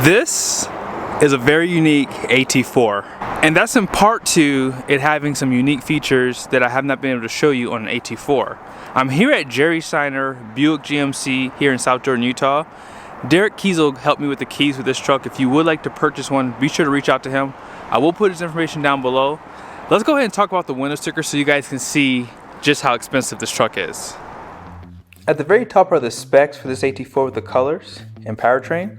This is a very unique AT4, and that's in part to it having some unique features that I have not been able to show you on an AT4. I'm here at Jerry Seiner, Buick GMC here in South Jordan, Utah. Derek Kiesel helped me with the keys with this truck. If you would like to purchase one, be sure to reach out to him. I will put his information down below. Let's go ahead and talk about the window sticker so you guys can see just how expensive this truck is. At the very top are the specs for this AT4 with the colors and powertrain.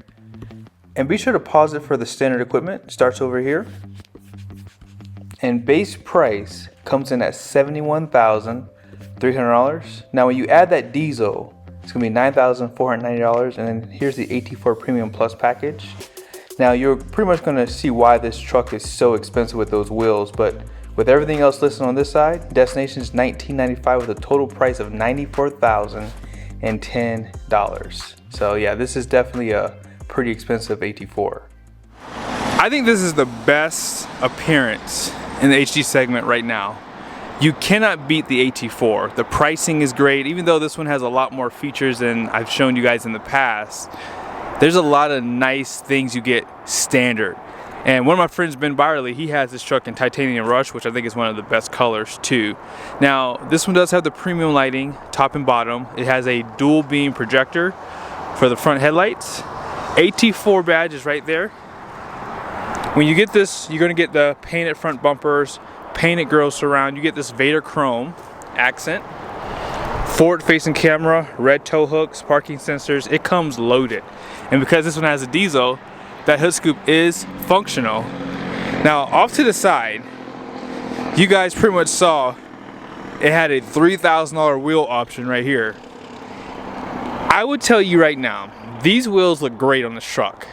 And be sure to pause it for the standard equipment. It starts over here. And base price comes in at $71,300. Now when you add that diesel, it's gonna be $9,490, and then here's the AT4 Premium Plus package. Now you're pretty much gonna see why this truck is so expensive with those wheels, but with everything else listed on this side, destination is $1,995 with a total price of $94,010. So yeah, this is definitely a pretty expensive AT4. I think this is the best appearance in the HD segment right now. You cannot beat the AT4. The pricing is great, even though this one has a lot more features than I've shown you guys in the past. There's a lot of nice things you get standard. And one of my friends, Ben Byerly, he has this truck in Titanium Rush, which I think is one of the best colors too. Now, this one does have the premium lighting, top and bottom. It has a dual beam projector for the front headlights. AT4 badge is right there. When you get this, you're gonna get the painted front bumpers, painted grille surround. You get this Vader chrome accent, forward facing camera, red tow hooks, parking sensors. It comes loaded. And because this one has a diesel, that hood scoop is functional. Now off to the side, you guys pretty much saw it had a $3,000 wheel option right here. I would tell you right now, these wheels look great on this truck.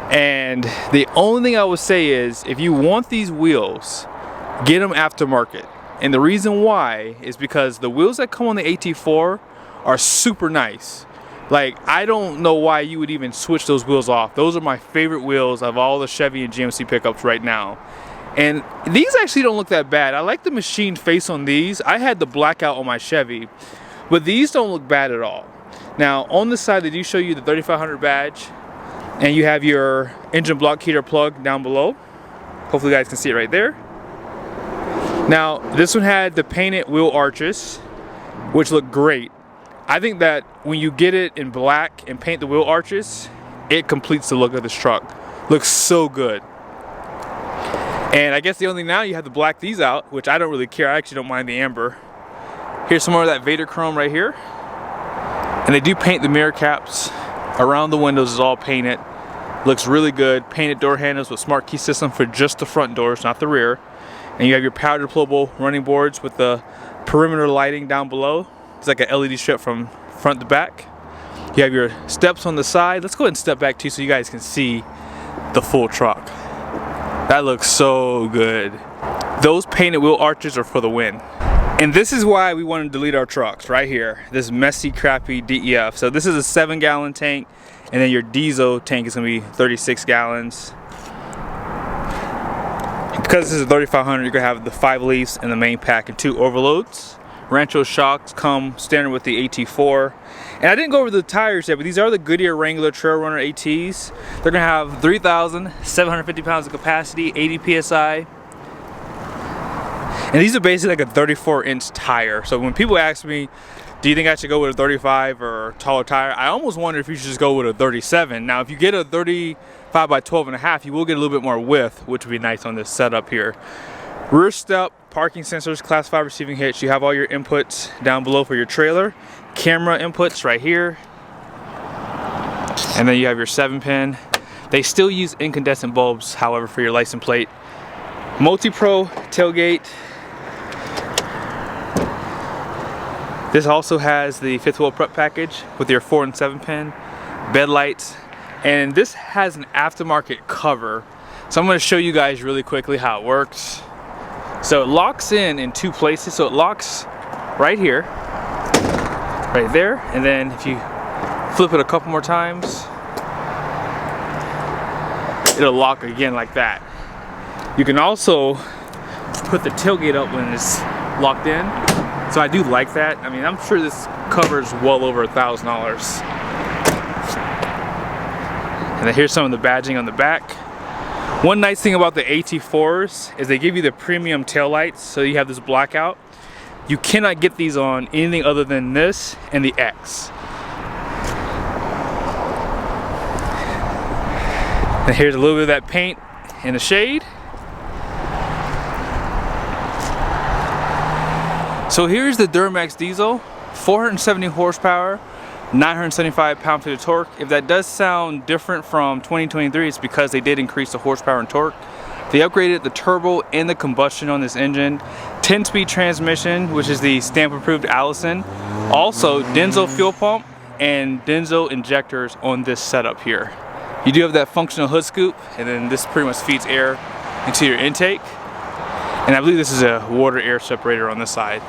And the only thing I would say is, if you want these wheels, get them aftermarket. And the reason why is because the wheels that come on the AT4 are super nice. Like, I don't know why you would even switch those wheels off. Those are my favorite wheels of all the Chevy and GMC pickups right now. And these actually don't look that bad. I like the machined face on these. I had the blackout on my Chevy, but these don't look bad at all. Now, on the side, they do show you the 3500 badge, and you have your engine block heater plug down below. Hopefully you guys can see it right there. Now, this one had the painted wheel arches, which look great. I think that when you get it in black and paint the wheel arches, it completes the look of this truck. Looks so good. And I guess the only thing now, you have to black these out, which I don't really care. I actually don't mind the amber. Here's some more of that Vader chrome right here. And they do paint the mirror caps. Around the windows is all painted. Looks really good. Painted door handles with smart key system for just the front doors, not the rear. And you have your power deployable running boards with the perimeter lighting down below. It's like an LED strip from front to back. You have your steps on the side. Let's go ahead and step back too so you guys can see the full truck. That looks so good. Those painted wheel arches are for the win. And this is why we want to delete our trucks right here. This messy, crappy DEF. So this is a 7-gallon tank, and then your diesel tank is going to be 36 gallons. Because this is a 3500, you're going to have the 5 leafs in the main pack and 2 overloads. Rancho shocks come standard with the AT4. And I didn't go over the tires yet, but these are the Goodyear Wrangler Trail Runner ATs. They're going to have 3,750 pounds of capacity, 80 PSI. And these are basically like a 34-inch tire. So when people ask me, do you think I should go with a 35 or taller tire? I almost wonder if you should just go with a 37. Now, if you get a 35 by 12.5, you will get a little bit more width, which would be nice on this setup here. Rear step, parking sensors, class 5 receiving hitch. You have all your inputs down below for your trailer. Camera inputs right here. And then you have your 7-pin. They still use incandescent bulbs, however, for your license plate. Multi-Pro tailgate. This also has the 5th wheel prep package with your 4 and 7-pin, bed lights, and this has an aftermarket cover. So I'm going to show you guys really quickly how it works. So it locks in 2 places. So it locks right here, right there, and then if you flip it a couple more times, it'll lock again like that. You can also put the tailgate up when it's locked in. So I do like that. I mean, I'm sure this covers well over $1,000. And then here's some of the badging on the back. One nice thing about the AT4s is they give you the premium taillights, so you have this blackout. You cannot get these on anything other than this and the X. And here's a little bit of that paint in the shade. So here's the Duramax diesel, 470 horsepower, 975 pound-feet of torque. If that does sound different from 2023, it's because they did increase the horsepower and torque. They upgraded the turbo and the combustion on this engine. 10-speed transmission, which is the stamp-approved Allison. Also, Denso fuel pump and Denso injectors on this setup here. You do have that functional hood scoop, and then this pretty much feeds air into your intake. And I believe this is a water-air separator on this side.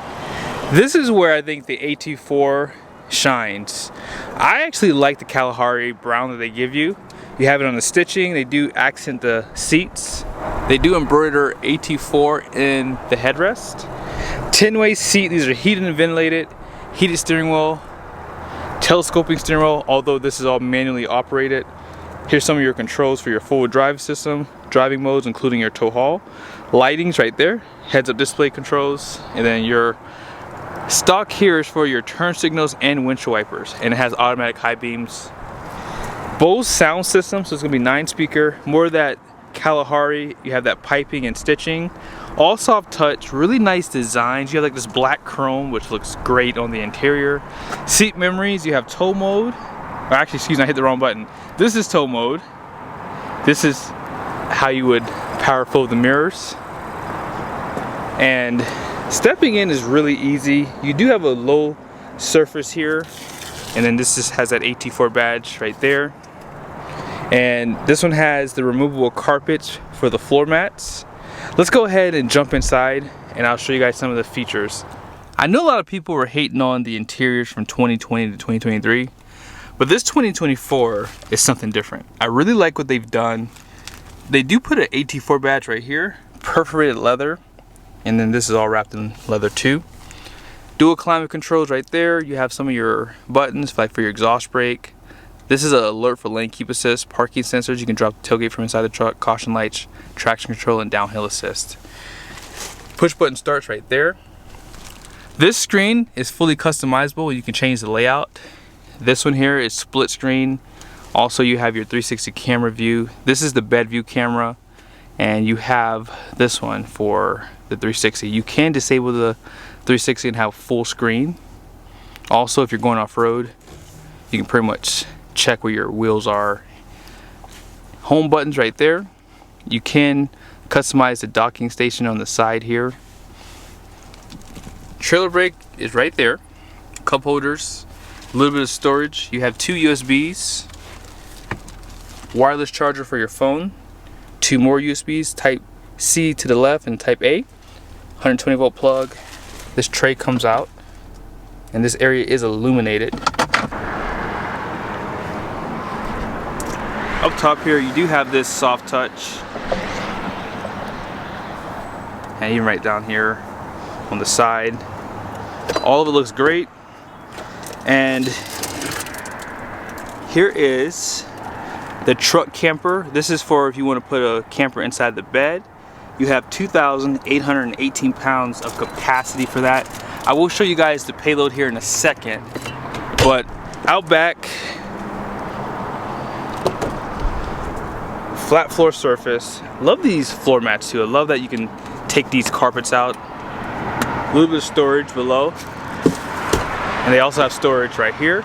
This is where I think the AT4 shines. I actually like the Kalahari brown that they give you. You have it on the stitching. They do accent the seats. They do embroider AT4 in the headrest. 10-way seat. These are heated and ventilated. Heated steering wheel. Telescoping steering wheel, although this is all manually operated. Here's some of your controls for your four-wheel drive system, driving modes including your tow haul. Lighting's right there, heads-up display controls, and then your stock here is for your turn signals and windshield wipers, and it has automatic high beams. Bose sound system, so it's gonna be 9-speaker, more of that Kalahari, you have that piping and stitching. All soft touch, really nice designs. You have like this black chrome, which looks great on the interior. Seat memories, you have tow mode. Or actually, excuse me, I hit the wrong button. This is tow mode. This is how you would power fold the mirrors. And stepping in is really easy. You do have a low surface here. And then this has that AT4 badge right there. And this one has the removable carpets for the floor mats. Let's go ahead and jump inside and I'll show you guys some of the features. I know a lot of people were hating on the interiors from 2020 to 2023. But this 2024 is something different. I really like what they've done. They do put an AT4 badge right here, perforated leather, and then this is all wrapped in leather too. Dual climate controls right there. You have some of your buttons like for your exhaust brake. This is an alert for lane keep assist, parking sensors. You can drop the tailgate from inside the truck, caution lights, traction control, and downhill assist. Push button starts right there. This screen is fully customizable. You can change the layout. This one here is split screen. Also, you have your 360 camera view. This is the bed view camera, and you have this one for the 360. You can disable the 360 and have full screen. Also, if you're going off-road, you can pretty much check where your wheels are. Home buttons right there. You can customize the docking station on the side here. Trailer brake is right there. Cup holders. A little bit of storage. You have 2 USBs, wireless charger for your phone, 2 more USBs, type C to the left and type A, 120 volt plug. This tray comes out and this area is illuminated. Up top here you do have this soft touch, and even right down here on the side, all of it looks great. And here is the truck camper. This is for if you want to put a camper inside the bed. You have 2,818 pounds of capacity for that. I will show you guys the payload here in a second. But out back, flat floor surface. Love these floor mats too. I love that you can take these carpets out. A little bit of storage below. And they also have storage right here.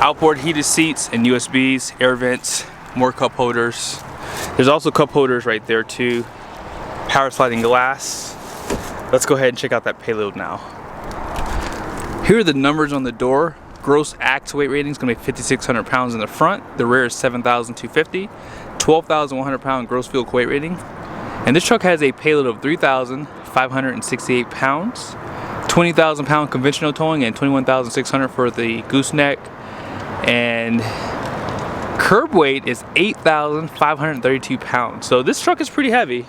Outboard heated seats and USBs, air vents, more cup holders. There's also cup holders right there too. Power sliding glass. Let's go ahead and check out that payload now. Here are the numbers on the door. Gross ax weight rating is going to be 5,600 pounds in the front. The rear is 7,250. 12,100 pound gross vehicle weight rating. And this truck has a payload of 3,568 pounds. 20,000 pound conventional towing and 21,600 for the gooseneck. And curb weight is 8,532 pounds. So this truck is pretty heavy,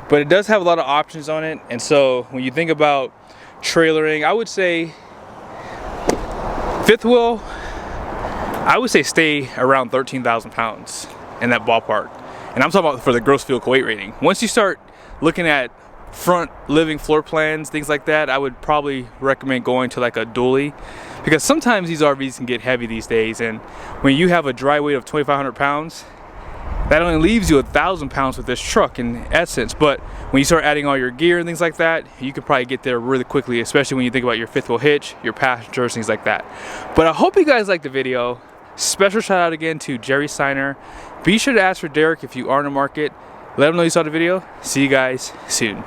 but it does have a lot of options on it. And so when you think about trailering, I would say fifth wheel I would say stay around 13,000 pounds in that ballpark. And I'm talking about for the gross vehicle weight rating. Once you start looking at front living floor plans, things like that, I would probably recommend going to like a dually, because sometimes these RVs can get heavy these days, and when you have a dry weight of 2,500 pounds, that only leaves you 1,000 pounds with this truck in essence. But when you start adding all your gear and things like that, you can probably get there really quickly, especially when you think about your fifth wheel hitch, your passengers, things like that. But I hope you guys liked the video. Special shout out again to Jerry Seiner. Be sure to ask for Derek if you are in the market. Let him know you saw the video. See you guys soon.